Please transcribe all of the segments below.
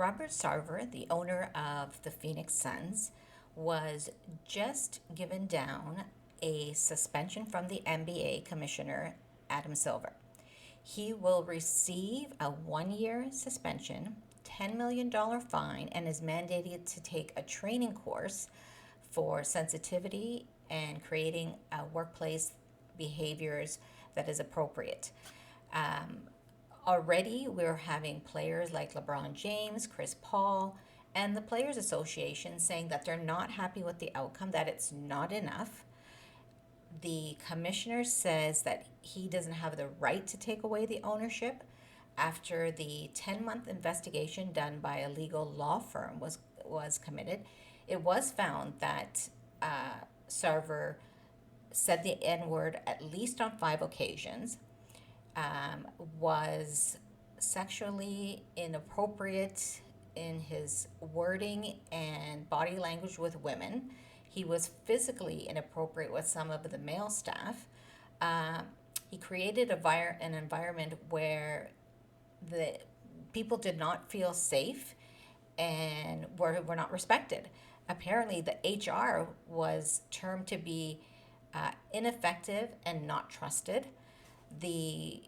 Robert Sarver, the owner of the Phoenix Suns, was just given down a suspension from the NBA commissioner, Adam Silver. He will receive a 1 year suspension, $10 million fine, and is mandated to take a training course for sensitivity and creating a workplace behaviors that is appropriate. Um, Already, we're having players like LeBron James, Chris Paul, and the Players Association saying that they're not happy with the outcome, that it's not enough. The commissioner says that he doesn't have the right to take away the ownership after the 10-month investigation done by a legal law firm was committed. It was found that Sarver said the N word at least on 5 occasions, was sexually inappropriate in his wording and body language with women. He was physically inappropriate with some of the male staff. Uh, he created an environment where the people did not feel safe and were not respected. Apparently, the HR was termed to be ineffective and not trusted. The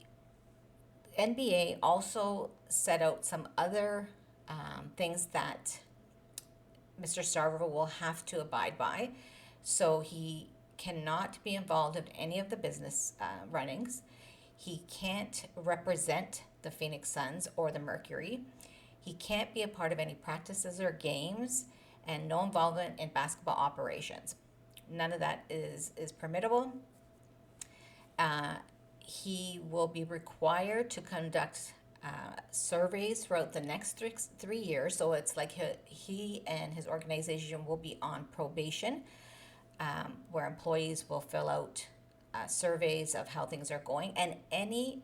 NBA also set out some other things that Mr. Sarver will have to abide by. So he cannot be involved in any of the business runnings. He can't represent the Phoenix Suns or the Mercury. He can't be a part of any practices or games, and no involvement in basketball operations. None of that is permittable. Uh, he will be required to conduct surveys throughout the next 3 years. So it's like he and his organization will be on probation, where employees will fill out surveys of how things are going. And any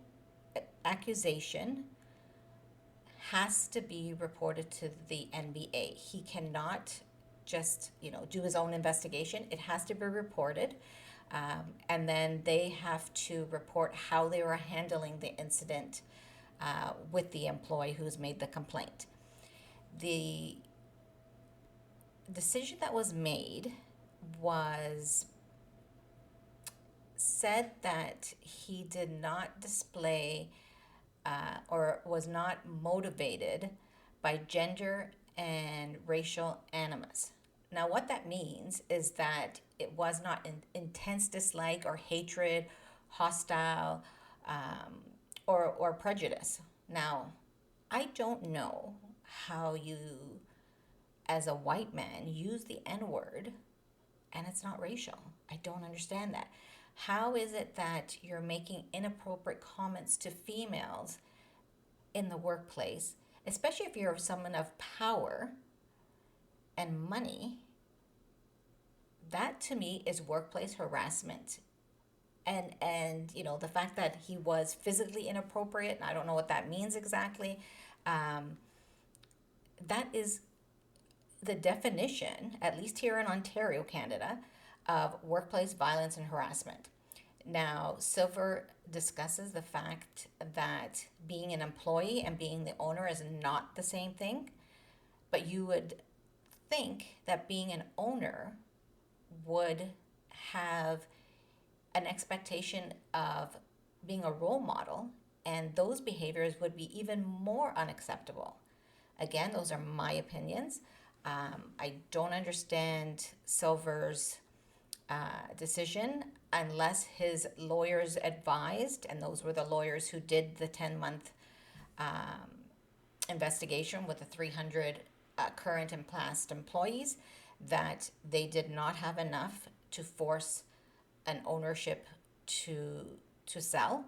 accusation has to be reported to the NBA. He cannot just, do his own investigation. It has to be reported. And then they have to report how they were handling the incident with the employee who's made the complaint. The decision that was made was said that he did not display or was not motivated by gender and racial animus. Now, what that means is that it was not intense dislike or hatred, hostile, or prejudice. Now, I don't know how you, as a white man, use the N word and it's not racial. I don't understand that. How is it that you're making inappropriate comments to females in the workplace, especially if you're someone of power and money? That to me is workplace harassment. And the fact that he was physically inappropriate, and I don't know what that means exactly, that is the definition, at least here in Ontario, Canada, of workplace violence and harassment. Now, Silver discusses the fact that being an employee and being the owner is not the same thing, but you would think that being an owner would have an expectation of being a role model, and those behaviors would be even more unacceptable. Again, those are my opinions. I don't understand Silver's decision unless his lawyers advised, and those were the lawyers who did the 10-month investigation with the 300 current and past employees, that they did not have enough to force an ownership to sell.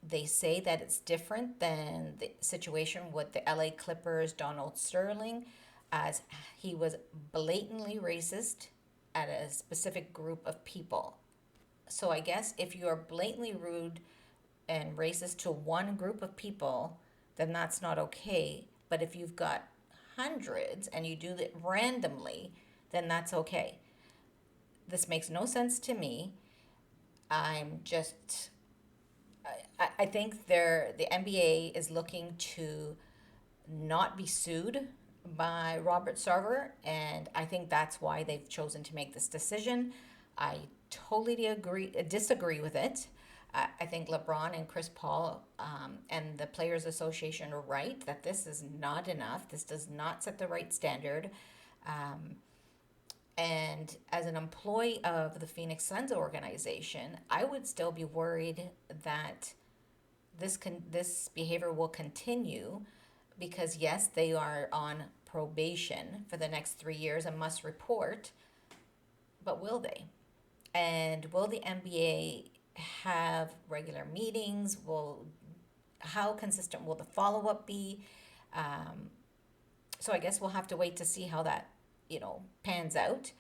They say that it's different than the situation with the LA Clippers, Donald Sterling, as he was blatantly racist at a specific group of people. So I guess if you are blatantly rude and racist to one group of people, then that's not okay. But if you've got hundreds and you do it randomly, then that's okay. This makes no sense to me. I'm just, I think the NBA is looking to not be sued by Robert Sarver, and I think that's why they've chosen to make this decision. I totally disagree with it. I think LeBron and Chris Paul and the Players Association are right that this is not enough. This does not set the right standard. Um, and as an employee of the Phoenix Suns organization, I would still be worried that this behavior will continue because yes, they are on probation for the next 3 years and must report, but will they? And will the NBA have regular meetings? Will How consistent will the follow up be? Um, so I guess we'll have to wait to see how that pans out.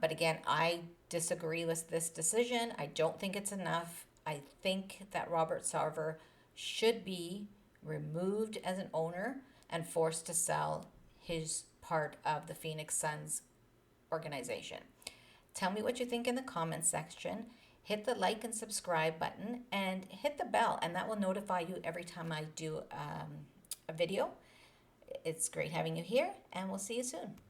But again, I disagree with this decision. I don't think it's enough. I think that Robert Sarver should be removed as an owner and forced to sell his part of the Phoenix Suns organization. Tell me what you think in the comments section. Hit the like and subscribe button and hit the bell, and that will notify you every time I do a video. It's great having you here, and we'll see you soon.